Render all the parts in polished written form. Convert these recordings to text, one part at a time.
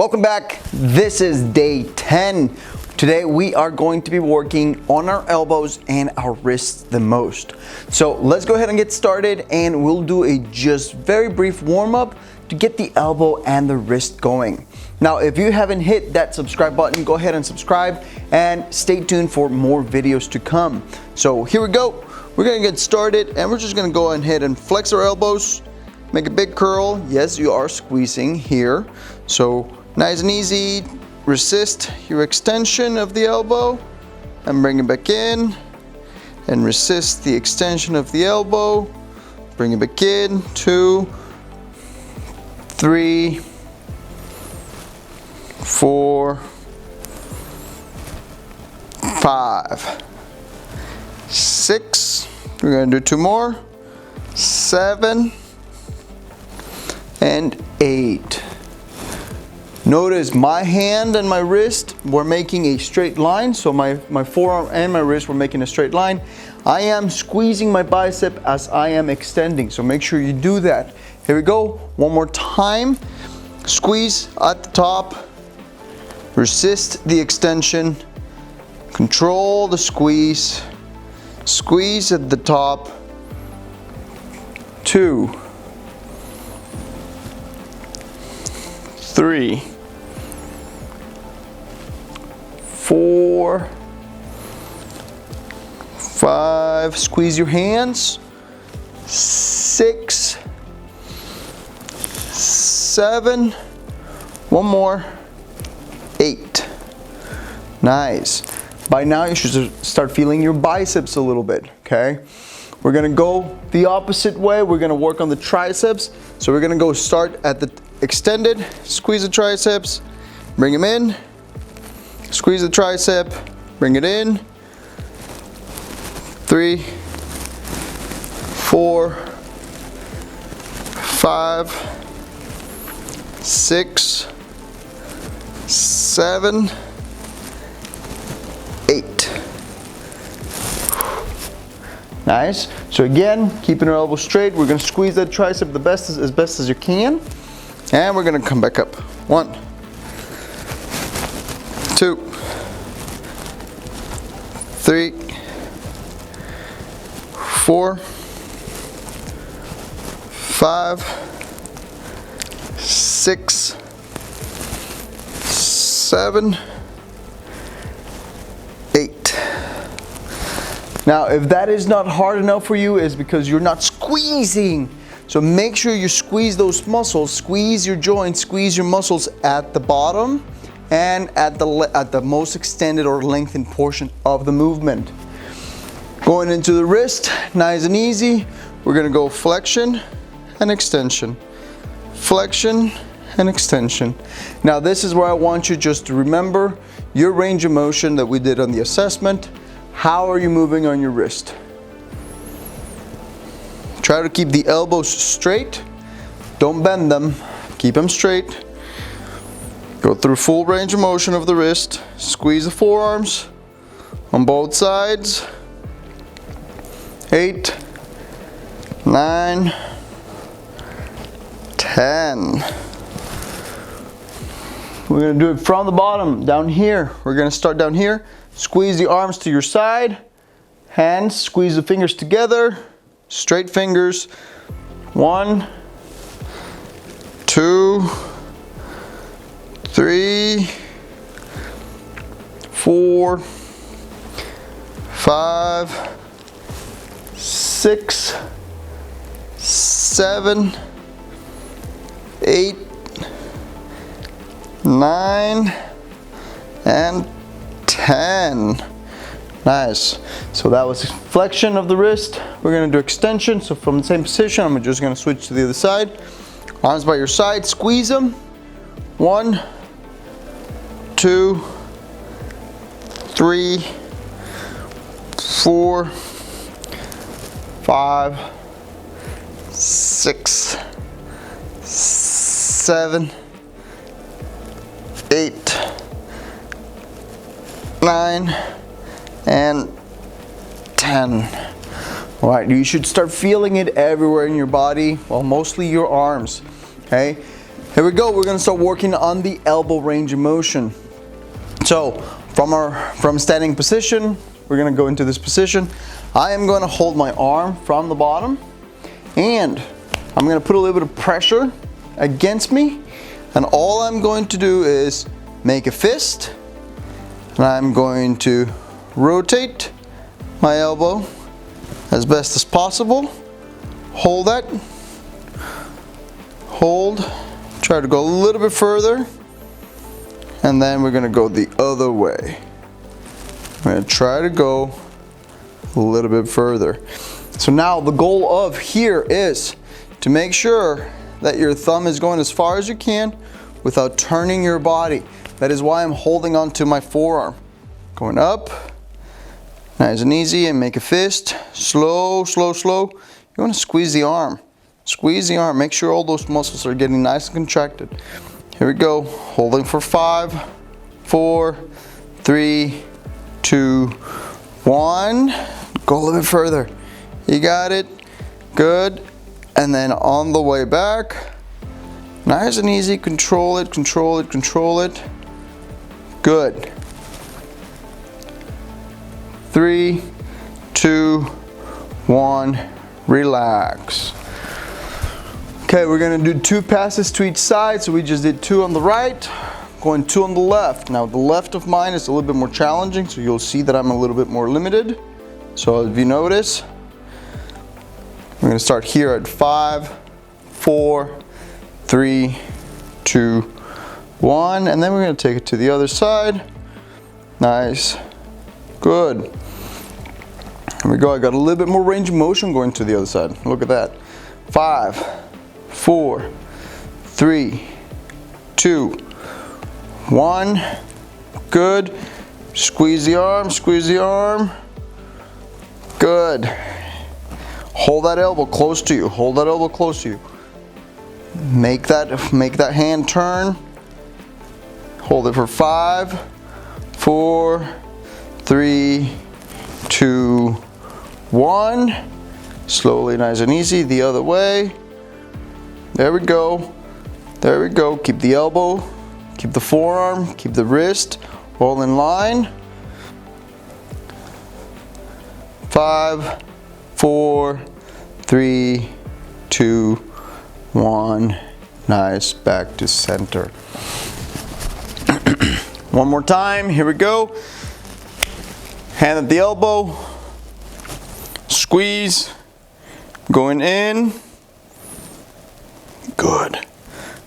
Welcome back. This is day 10. Today we are going to be working on our elbows and our wrists the most. So let's go ahead and get started, and we'll do a just very brief warm-up to get the elbow and the wrist going. Now, if you haven't hit that subscribe button, go ahead and subscribe and stay tuned for more videos to come. So here we go. We're gonna get started, and we're just gonna go ahead and flex our elbows, make a big curl. Yes, you are squeezing here. So nice and easy. Resist your extension of the elbow and bring it back in, and resist the extension of the elbow. Bring it back in. 2, 3, 4, 5, 6. We're going to do 2 more. 7 and 8. Notice my hand and my wrist were making a straight line, so my forearm and my wrist were making a straight line. I am squeezing my bicep as I am extending, so make sure you do that. Here we go, one more time. Squeeze at the top, resist the extension, control the squeeze, squeeze at the top. 2, 3, 4, 5, squeeze your hands. 6, 7, one more, 8. Nice. By now you should start feeling your biceps a little bit, okay? We're gonna go the opposite way. We're gonna work on the triceps. So we're gonna go start at the extended, squeeze the triceps, bring them in, squeeze the tricep, bring it in. 3, 4, 5, 6, 7, 8. Nice. So again, keeping our elbow straight, we're going to squeeze that tricep as best as you can, and we're going to come back up. 1, 2, 3, 4, 5, 6, 7, 8. Now, if that is not hard enough for you, it's because you're not squeezing. So make sure you squeeze those muscles, squeeze your joints, squeeze your muscles at the bottom and at the most extended or lengthened portion of the movement. Going into the wrist, nice and easy. We're gonna go flexion and extension. Flexion and extension. Now this is where I want you just to remember your range of motion that we did on the assessment. How are you moving on your wrist? Try to keep the elbows straight. Don't bend them. Keep them straight. Go through full range of motion of the wrist. Squeeze the forearms on both sides. 8, 9, 10. We're going to do it from the bottom, down here. We're going to start down here. Squeeze the arms to your side. Hands, squeeze the fingers together. Straight fingers. 1, 2, 3, 4, 5, 6, 7, 8, 9, and 10. Nice. So that was flexion of the wrist. We're going to do extension. So from the same position, I'm just going to switch to the other side. Arms by your side, squeeze them. 1, 2, 3, 4, 5, 6, 7, 8, 9, and 10. All right, you should start feeling it everywhere in your body, well, mostly your arms, okay? Here we go, we're gonna start working on the elbow range of motion. So from standing position, we're gonna go into this position. I am gonna hold my arm from the bottom and I'm gonna put a little bit of pressure against me, and all I'm going to do is make a fist, and I'm going to rotate my elbow as best as possible. Hold that, hold, try to go a little bit further, and then we're gonna go the other way. We're gonna try to go a little bit further. So now the goal of here is to make sure that your thumb is going as far as you can without turning your body. That is why I'm holding onto my forearm. Going up, nice and easy, and make a fist. Slow, slow, slow. You want to squeeze the arm. Squeeze the arm. Make sure all those muscles are getting nice and contracted. Here we go. Holding for 5, 4, 3, 2, 1. Go a little bit further. You got it. Good. And then on the way back, nice and easy. Control it, control it, control it. Good. 3, 2, 1. Relax. Okay, we're gonna do 2 passes to each side. So we just did 2 on the right, going 2 on the left. Now the left of mine is a little bit more challenging, so you'll see that I'm a little bit more limited. So if you notice, we're gonna start here at 5, 4, 3, 2, 1, and then we're gonna take it to the other side. Nice, good. Here we go, I got a little bit more range of motion going to the other side. Look at that. 5, 4, 3, 2, 1, good. Squeeze the arm, squeeze the arm. Good. Hold that elbow close to you. Hold that elbow close to you. Make that hand turn. Hold it for 5, 4, 3, 2, 1. Slowly, nice and easy. The other way. There we go. There we go. Keep the elbow, keep the forearm, keep the wrist all in line. 5, 4, 3, 2, 1. Nice. Back to center. One more time. Here we go. Hand at the elbow. Squeeze. Going in. Good.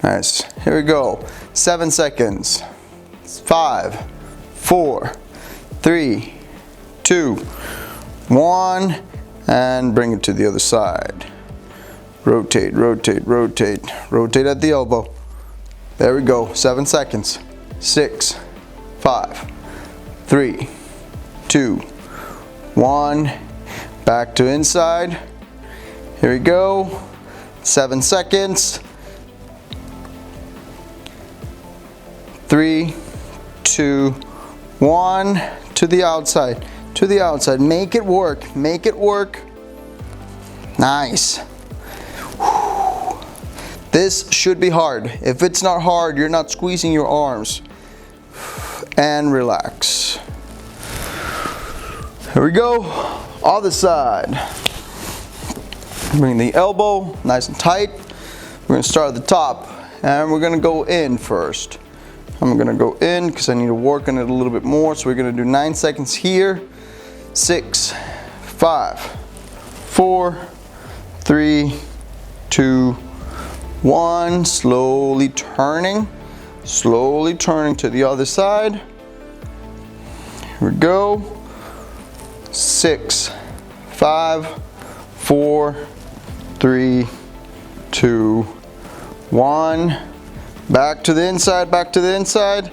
Nice. Here we go. 7 seconds. 5, 4, 3, 2, 1, and bring it to the other side. Rotate, rotate, rotate, rotate at the elbow. There we go. 7 seconds. 6, 5, 3, 2, 1. Back to inside. Here we go. 7 seconds. 3, 2, 1. To the outside. To the outside. Make it work. Make it work. Nice. Whew. This should be hard. If it's not hard, you're not squeezing your arms. And relax. Here we go. Other side. Bring the elbow nice and tight. We're going to start at the top, and we're going to go in first. I'm going to go in because I need to work on it a little bit more. So we're going to do 9 seconds here. 6, 5, 4, 3, 2, 1. Slowly turning to the other side. Here we go. 6, 5, 4, 3, 2, 1. Back to the inside, back to the inside.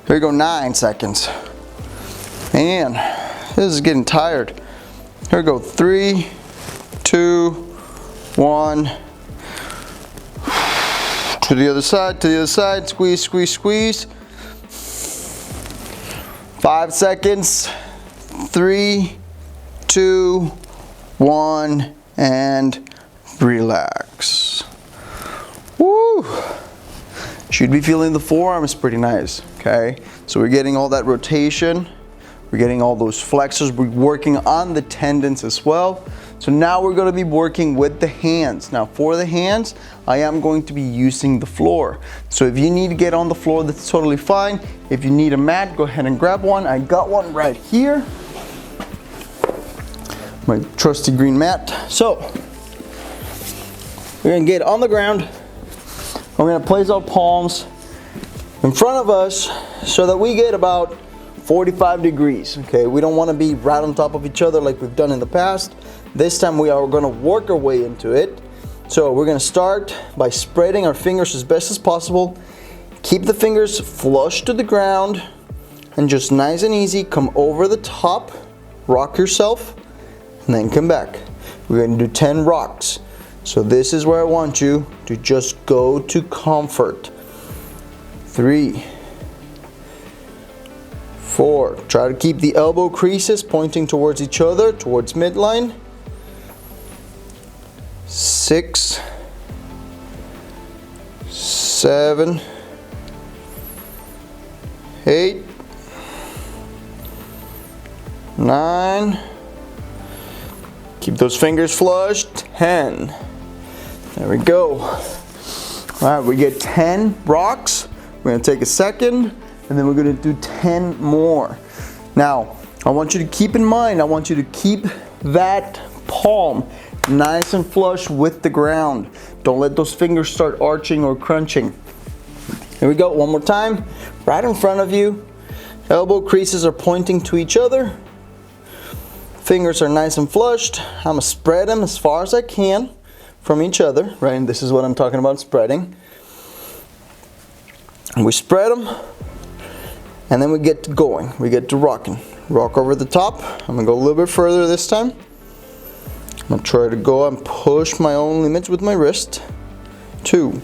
Here we go, 9 seconds. Man, this is getting tired. Here we go, 3, 2, 1. To the other side, squeeze, squeeze, squeeze. 5 seconds. 3, 2, 1, and relax. Whew. Should be feeling the forearms pretty nice, okay? So we're getting all that rotation. We're getting all those flexors. We're working on the tendons as well. So now we're going to be working with the hands. Now for the hands, I am going to be using the floor. So if you need to get on the floor, that's totally fine. If you need a mat, go ahead and grab one. I got one right here. My trusty green mat. So we're going to get on the ground. We're going to place our palms in front of us so that we get about 45 degrees. Okay, we don't want to be right on top of each other like we've done in the past. This time we are going to work our way into it. So we're going to start by spreading our fingers as best as possible. Keep the fingers flush to the ground and just nice and easy come over the top, rock yourself, and then come back. We're going to do 10 rocks. So this is where I want you to just go to comfort. 3, 4. Try to keep the elbow creases pointing towards each other, towards midline. 6, 7, 8, 9. Keep those fingers flushed. 10. There we go. All right, we get 10 rocks. We're going to take a second, and then we're going to do 10 more. Now, I want you to keep in mind, I want you to keep that palm nice and flush with the ground. Don't let those fingers start arching or crunching. Here we go, one more time. Right in front of you. Elbow creases are pointing to each other. Fingers are nice and flushed. I'm gonna spread them as far as I can from each other, right? And this is what I'm talking about, spreading. And we spread them, and then we get to going. We get to rocking. Rock over the top. I'm gonna go a little bit further this time. I'm gonna try to go and push my own limits with my wrist. 2,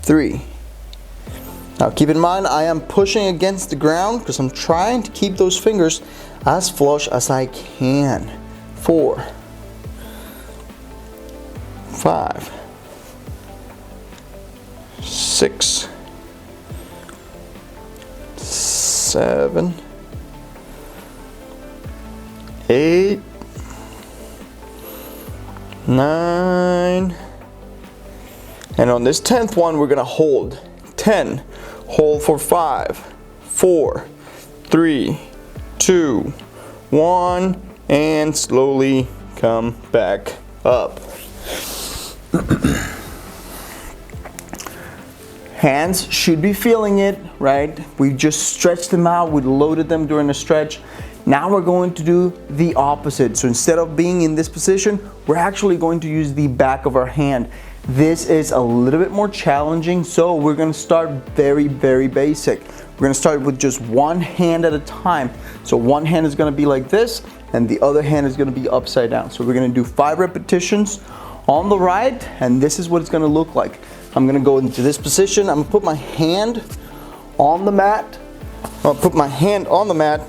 3. Now keep in mind, I am pushing against the ground because I'm trying to keep those fingers as flush as I can. 4, 5, 6, 7, 8, 9, and on this 10th one we're gonna hold 10. Hold for 5, 4, 3, 2, 1, and slowly come back up. Hands should be feeling it, right? We just stretched them out, we loaded them during the stretch. Now we're going to do the opposite. So instead of being in this position, we're actually going to use the back of our hand. This is a little bit more challenging, so we're going to start very basic. We're going to start with just one hand at a time. So one hand is going to be like this, and the other hand is going to be upside down. So we're going to do 5 repetitions on the right, and this is what it's going to look like. I'm going to go into this position. I'm going to put my hand on the mat. I'll put my hand on the mat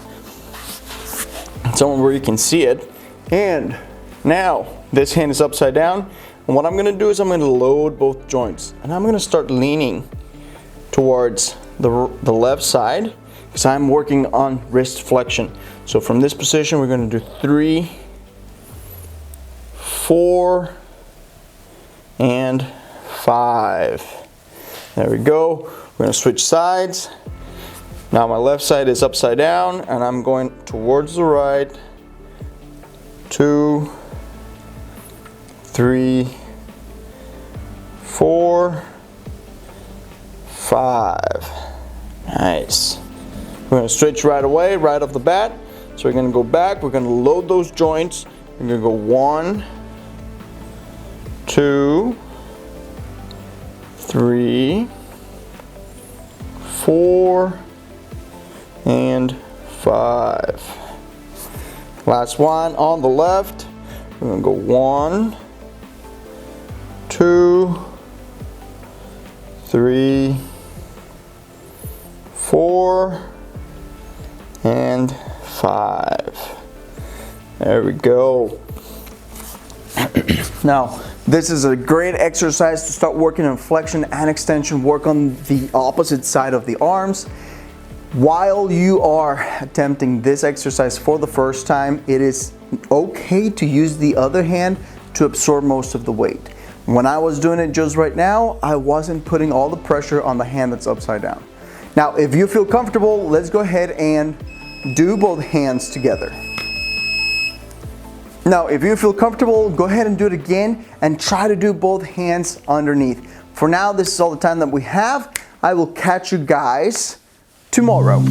somewhere where you can see it. And now this hand is upside down. And what I'm going to do is I'm going to load both joints. And I'm going to start leaning towards the left side because I'm working on wrist flexion. So from this position, we're going to do 3, 4, and 5. There we go. We're going to switch sides. Now my left side is upside down and I'm going towards the right. 2, 3, 4, 5. Nice. We're going to stretch right away, right off the bat. So we're going to go back. We're going to load those joints. We're going to go 1, 2, 3, 4, and 5. Last one on the left. We're going to go 1, 2, 3, 4, and 5. There we go. Now, This is a great exercise to start working on flexion and extension, work on the opposite side of the arms. While you are attempting this exercise for the first time, it is okay to use the other hand to absorb most of the weight. When I was doing it just right now, I wasn't putting all the pressure on the hand that's upside down. Now, if you feel comfortable, let's go ahead and do both hands together. Now, if you feel comfortable, go ahead and do it again and try to do both hands underneath. For now, this is all the time that we have. I will catch you guys tomorrow.